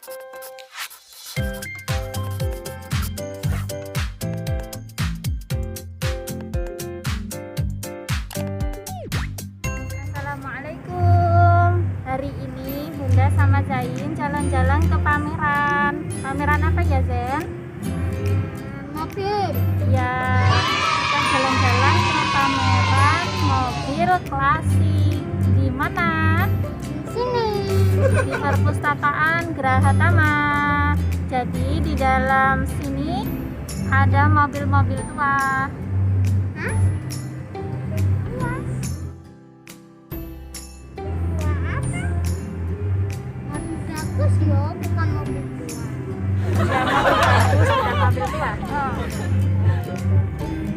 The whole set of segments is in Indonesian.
Assalamualaikum. Hari ini Bunda sama Zain jalan-jalan ke pameran. Pameran apa ya, Zen? Mobil. Ya, kita jalan-jalan ke pameran mobil klasik. Di mana? Sini. Di Perpustakaan Graha Tama. Jadi di dalam sini ada mobil-mobil tua. Hah? Mobil bagus yo, bukan mobil tua. Ya, mobil bagus dan mobil tua. Oh.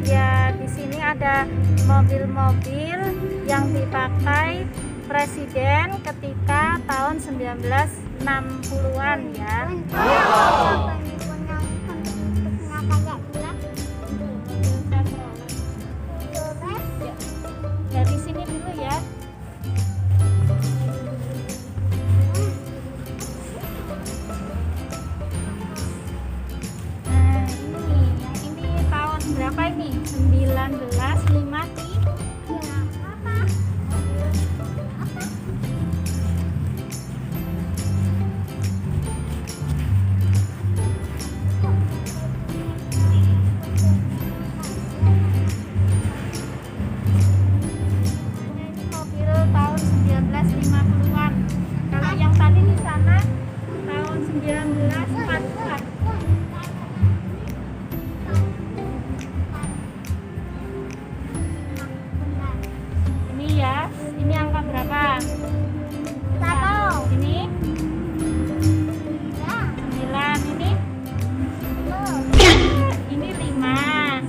Ya, di sini ada mobil-mobil yang dipakai presiden ketika tahun 1960-an ya. Ya, di sini dulu ya. Nah, ini tahun berapa ini? 1953. Ini mobil tahun 1950-an. Kalau yang tadi di sana tahun 1940-an. Ini ya, ini angka berapa? Satu. Ini Ya. 9, ini 5,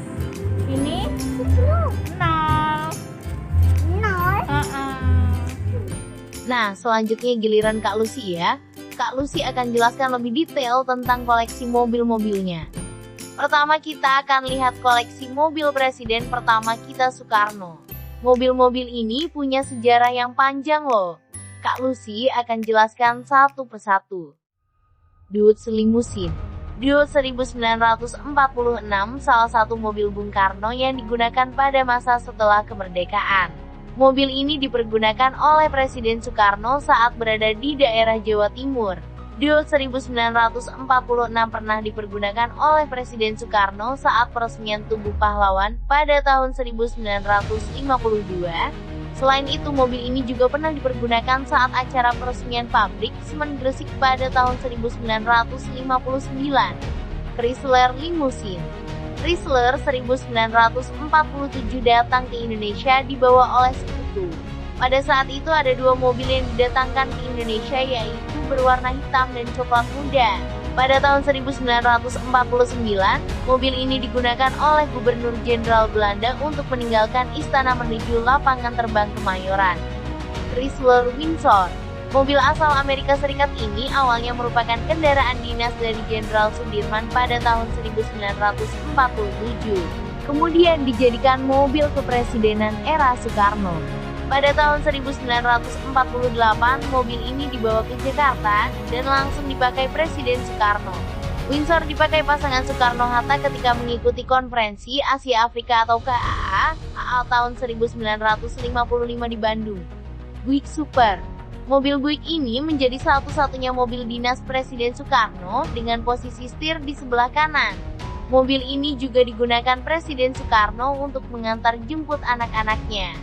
ini 0. Nah, selanjutnya giliran Kak Lucy ya. Kak Lucy akan jelaskan lebih detail tentang koleksi mobil-mobilnya. Pertama kita akan lihat koleksi mobil presiden pertama kita Soekarno. Mobil-mobil ini punya sejarah yang panjang loh. Kak Lucy akan jelaskan satu persatu. Dodge Limousine. Dodge 1946 salah satu mobil Bung Karno yang digunakan pada masa setelah kemerdekaan. Mobil ini dipergunakan oleh Presiden Soekarno saat berada di daerah Jawa Timur. Dodge 1946 pernah dipergunakan oleh Presiden Soekarno saat peresmian Tugu Pahlawan pada tahun 1952. Selain itu, mobil ini juga pernah dipergunakan saat acara peresmian pabrik semen Gresik pada tahun 1959. Chrysler Limousine. Chrysler 1947 datang ke Indonesia dibawa oleh sekutu. Pada saat itu ada dua mobil yang didatangkan ke Indonesia yaitu berwarna hitam dan coklat muda. Pada tahun 1949, mobil ini digunakan oleh Gubernur Jenderal Belanda untuk meninggalkan istana menuju lapangan terbang Kemayoran. Chrysler Windsor. Mobil asal Amerika Serikat ini awalnya merupakan kendaraan dinas dari Jenderal Sudirman pada tahun 1947. Kemudian dijadikan mobil kepresidenan era Soekarno. Pada tahun 1948, mobil ini dibawa ke Jakarta dan langsung dipakai Presiden Soekarno. Windsor dipakai pasangan Soekarno-Hatta ketika mengikuti konferensi Asia Afrika atau KAA tahun 1955 di Bandung. Buick Super. Mobil Buick ini menjadi satu-satunya mobil dinas Presiden Soekarno dengan posisi setir di sebelah kanan. Mobil ini juga digunakan Presiden Soekarno untuk mengantar jemput anak-anaknya.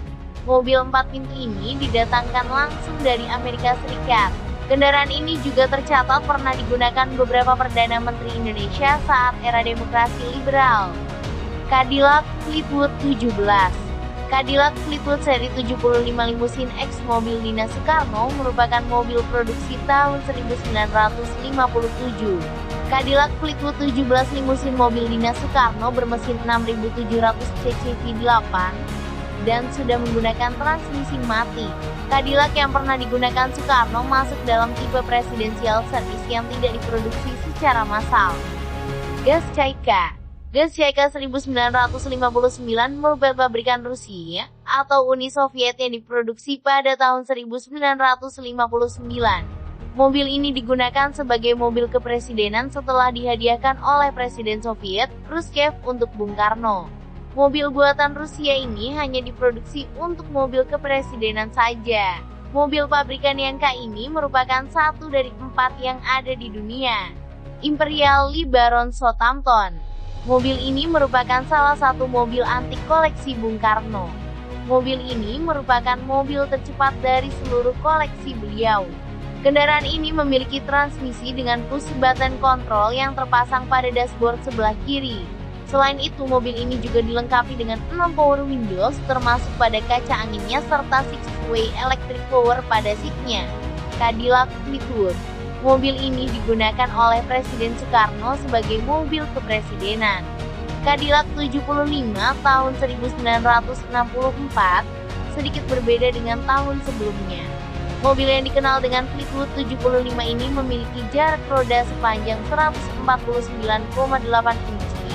Mobil 4 pintu ini didatangkan langsung dari Amerika Serikat. Kendaraan ini juga tercatat pernah digunakan beberapa Perdana Menteri Indonesia saat era demokrasi liberal. Cadillac Fleetwood 17. Cadillac Fleetwood seri 75 Limousine X mobil dinas Soekarno merupakan mobil produksi tahun 1957. Cadillac Fleetwood 17 Limousine mobil dinas Soekarno bermesin 6700 cc V8 dan sudah menggunakan transmisi mati. Cadillac yang pernah digunakan Soekarno masuk dalam tipe presidential service yang tidak diproduksi secara massal. Gas Chaika. Gas Chaika 1959 merupakan pabrikan Rusia atau Uni Soviet yang diproduksi pada tahun 1959. Mobil ini digunakan sebagai mobil kepresidenan setelah dihadiahkan oleh Presiden Soviet, Khrushchev untuk Bung Karno. Mobil buatan Rusia ini hanya diproduksi untuk mobil kepresidenan saja. Mobil pabrikan Yanka ini merupakan satu dari 4 yang ada di dunia. Imperial LeBaron Southampton. Mobil ini merupakan salah satu mobil antik koleksi Bung Karno. Mobil ini merupakan mobil tercepat dari seluruh koleksi beliau. Kendaraan ini memiliki transmisi dengan push button control yang terpasang pada dashboard sebelah kiri. Selain itu, mobil ini juga dilengkapi dengan 6 power windows termasuk pada kaca anginnya serta 6-way electric power pada seatnya. Cadillac Fleetwood. Mobil ini digunakan oleh Presiden Soekarno sebagai mobil kepresidenan. Cadillac 75 tahun 1964, sedikit berbeda dengan tahun sebelumnya. Mobil yang dikenal dengan Fleetwood 75 ini memiliki jarak roda sepanjang 149,8 inci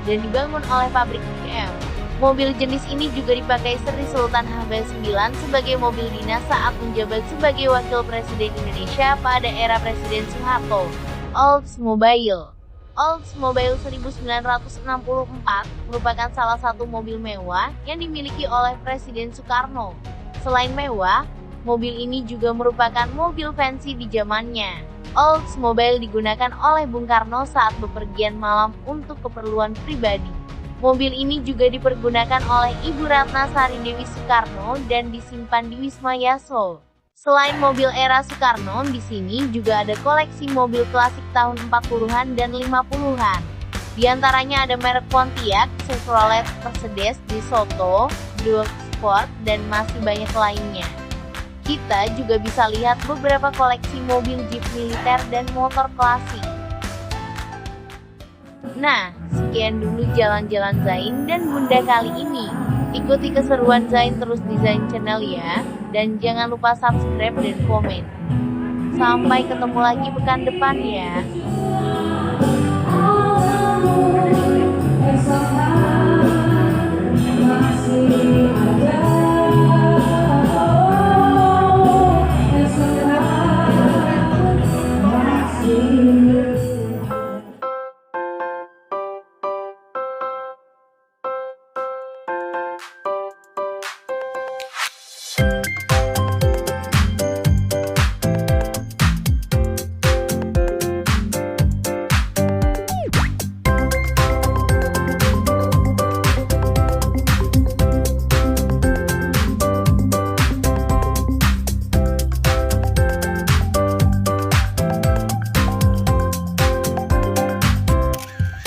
dan dibangun oleh pabrik GM. Mobil jenis ini juga dipakai Sri Sultan Hamengkubuwono IX sebagai mobil dinas saat menjabat sebagai Wakil Presiden Indonesia pada era Presiden Soeharto. Oldsmobile. Oldsmobile 1964 merupakan salah satu mobil mewah yang dimiliki oleh Presiden Soekarno. Selain mewah, mobil ini juga merupakan mobil fancy di zamannya. Oldsmobile digunakan oleh Bung Karno saat bepergian malam untuk keperluan pribadi. Mobil ini juga dipergunakan oleh Ibu Ratna Sari Dewi Soekarno dan disimpan di Wisma Yaso. Selain mobil era Soekarno, di sini juga ada koleksi mobil klasik tahun 40-an dan 50-an. Di antaranya ada merek Pontiac, Chevrolet, Mercedes, DeSoto, Dodge Sport, dan masih banyak lainnya. Kita juga bisa lihat beberapa koleksi mobil Jeep militer dan motor klasik. Nah, sekian dulu jalan-jalan Zain dan Bunda kali ini. Ikuti keseruan Zain terus di Zain Channel ya, dan jangan lupa subscribe dan komen. Sampai ketemu lagi pekan depan ya.